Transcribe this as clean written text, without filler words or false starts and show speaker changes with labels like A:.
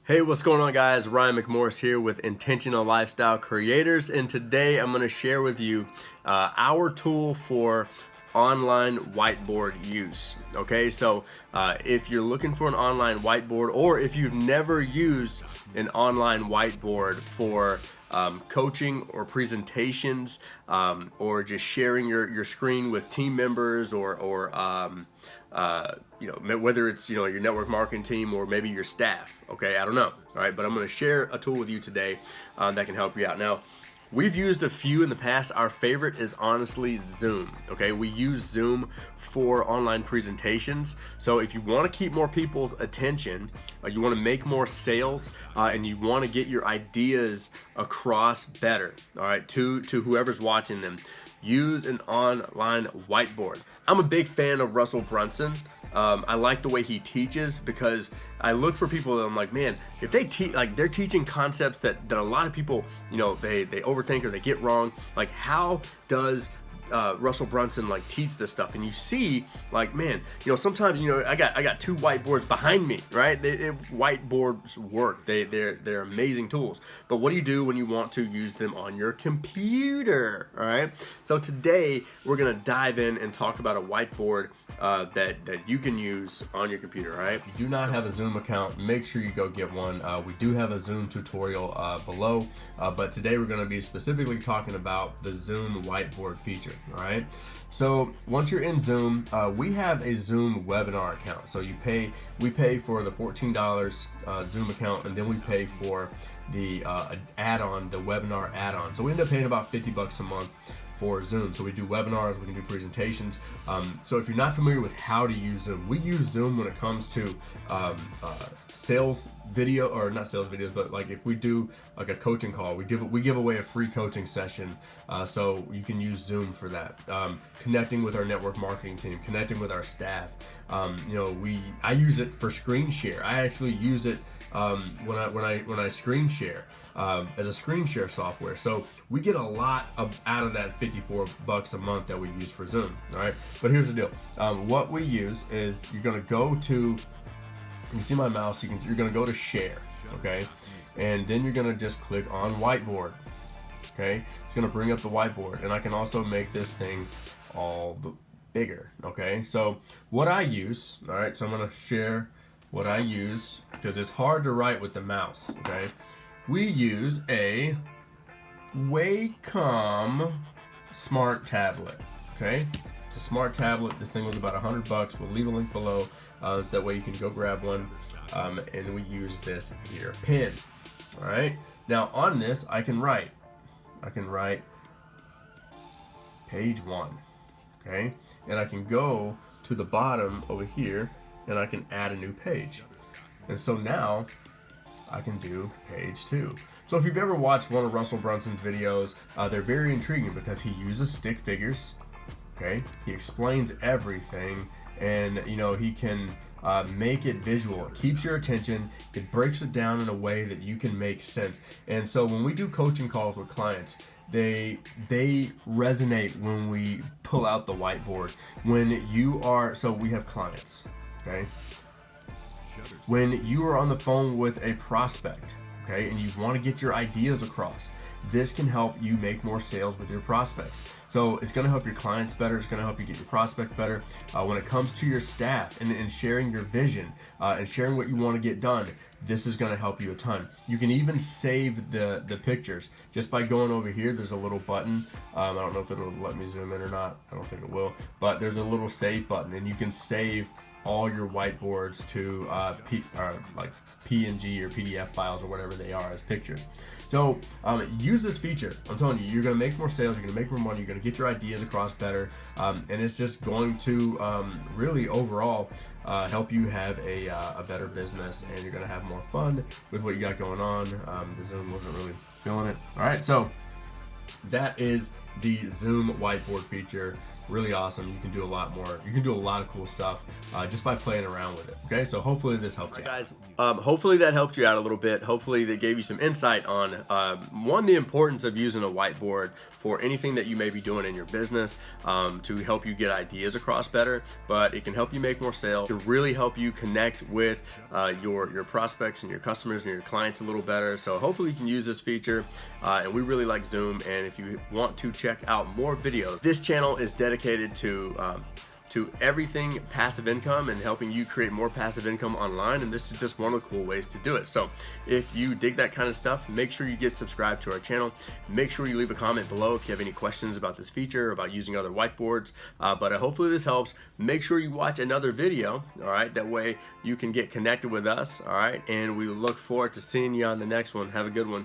A: Hey, what's going on, guys? Ryan McMorris here with Intentional Lifestyle Creators, and today I'm going to share with you our tool for online whiteboard use. Okay, so if you're looking for an online whiteboard, or if you've never used an online whiteboard for coaching or presentations, or just sharing your screen with team members, or whether it's your network marketing team or maybe your staff. Okay, I don't know. All right, but I'm going to share a tool with you today that can help you out. Now, we've used a few in the past. Our favorite is honestly Zoom. Okay, we use Zoom for online presentations. So if you want to keep more people's attention, you want to make more sales, and you want to get your ideas across better, all right, to whoever's watching them, use an online whiteboard. I'm a big fan of Russell Brunson. I like the way he teaches, because I look for people that I'm like, man, if they teach, like, they're teaching concepts that a lot of people, they overthink or they get wrong. Like, how does Russell Brunson teach this stuff? And you see, man, sometimes I got two whiteboards behind me, right? Whiteboards work. They're amazing tools. But what do you do when you want to use them on your computer? All right. So today we're gonna dive in and talk about a whiteboard that you can use on your computer. All right. If you do not have a Zoom account, make sure you go get one. We do have a Zoom tutorial below, but today we're gonna be specifically talking about the Zoom whiteboard feature. All right. So once you're in Zoom, we have a Zoom webinar account. So we pay for the $14 Zoom account, and then we pay for the add-on, the webinar add-on. So we end up paying about $50 a month for Zoom. So we do webinars, we can do presentations. So if you're not familiar with how to use Zoom, we use Zoom when it comes to sales video, or not sales videos, but if we do a coaching call, we give away a free coaching session, so you can use Zoom for that. Connecting with our network marketing team, connecting with our staff. I use it for screen share. I actually use it when I screen share as a screen share software. So we get a lot out of that $54 a month that we use for Zoom. All right, but here's the deal. What we use is, you're gonna go to, you see my mouse, you're gonna go to share, okay? And then you're gonna just click on whiteboard, okay? It's gonna bring up the whiteboard, and I can also make this thing all bigger, okay? So what I use, all right, so I'm gonna share what I use, because it's hard to write with the mouse, okay? We use a Wacom smart tablet, okay? It's a smart tablet. This thing was about $100. We'll leave a link below, so that way you can go grab one. And we use this here pen. All right. Now on this, I can write page 1. Okay. And I can go to the bottom over here, and I can add a new page. And so now I can do page 2. So if you've ever watched one of Russell Brunson's videos, they're very intriguing, because he uses stick figures. Okay, he explains everything, and he can make it visual. It keeps your attention. It breaks it down in a way that you can make sense. And so when we do coaching calls with clients, they resonate when we pull out the whiteboard. So we have clients, okay? When you are on the phone with a prospect, okay, and you want to get your ideas across, this can help you make more sales with your prospects. So it's going to help your clients better. It's going to help you get your prospects better. When it comes to your staff and sharing your vision and sharing what you want to get done, this is going to help you a ton. You can even save the pictures just by going over here. There's a little button. I don't know if it'll let me zoom in or not. I don't think it will. But there's a little save button, and you can save all your whiteboards to PNG or PDF files or whatever they are as pictures. So use this feature. I'm telling you, you're going to make more sales, you're going to make more money, you're going to get your ideas across better, and it's just going to really overall help you have a better business, and you're going to have more fun with what you got going on. The Zoom wasn't really feeling it. All right, so that is the Zoom whiteboard feature. really awesome. You can do a lot more. You can do a lot of cool stuff just by playing around with it. Okay, so hopefully this helped you, guys. Hopefully that helped you out a little bit. Hopefully that gave you some insight on one, the importance of using a whiteboard for anything that you may be doing in your business to help you get ideas across better. But it can help you make more sales. It can really help you connect with your prospects and your customers and your clients a little better. So hopefully you can use this feature. And we really like Zoom. And if you want to check out more videos, this channel is dedicated to everything passive income and helping you create more passive income online, and this is just one of the cool ways to do it. So if you dig that kind of stuff, make sure you get subscribed to our channel. Make sure you leave a comment below if you have any questions about this feature or about using other whiteboards. But hopefully this helps. Make sure you watch another video, all right? That way you can get connected with us, all right? And we look forward to seeing you on the next one. Have a good one.